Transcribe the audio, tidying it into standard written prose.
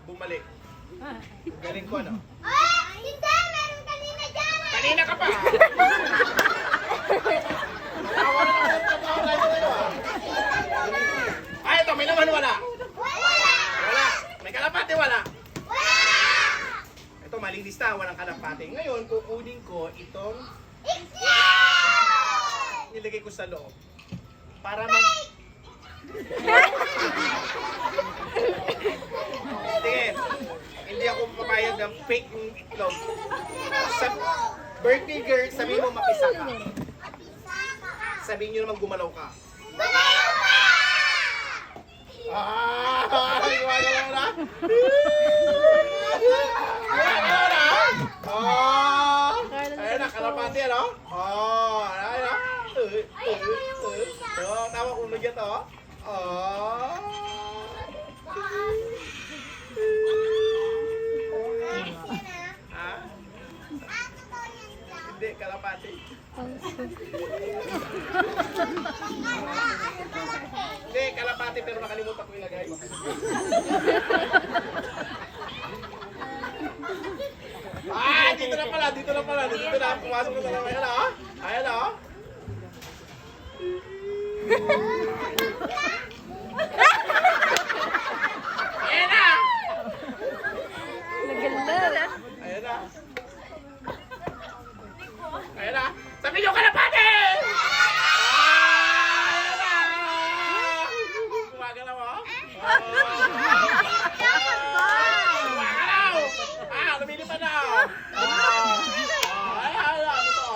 Bumalik. Galing ko, no? Hindi! Meron kanina dyan! Kanina ka pa! Tawa na lang ang trabaho tayo ngayon, ah. Ay, ito, may naman wala. Wala! Wala. May kalapate, wala. Wala! Ito, malinis na, walang kalapate. Ngayon, kukunin ko itong Itlog! nilagay ko sa loob. Para mag... Sige, hindi ako papayag ng fake itlog. Sa birthday girl, sabihin mo mapisa ka. Sabihin nyo naman gumalaw ka. Gumalaw ka! Gumalaw na? Gumalaw na? Ayun na, kalapati ano? Ayun na. Tama ulo dyan to. Ha? Hindi, kalapati. Hindi, kalapati pero nakalimutan ko ilagay. Dito na pala, dito na pala. Dito na, pumasok na lang. Ayan o. Ayan o. Ayan na. Naganda. Ayan na. Ayan na. Sabi nyo kalapati! Ayan na. Gumagalaw o. Gumagalaw. Lumilipad na. Ayan na. Ito.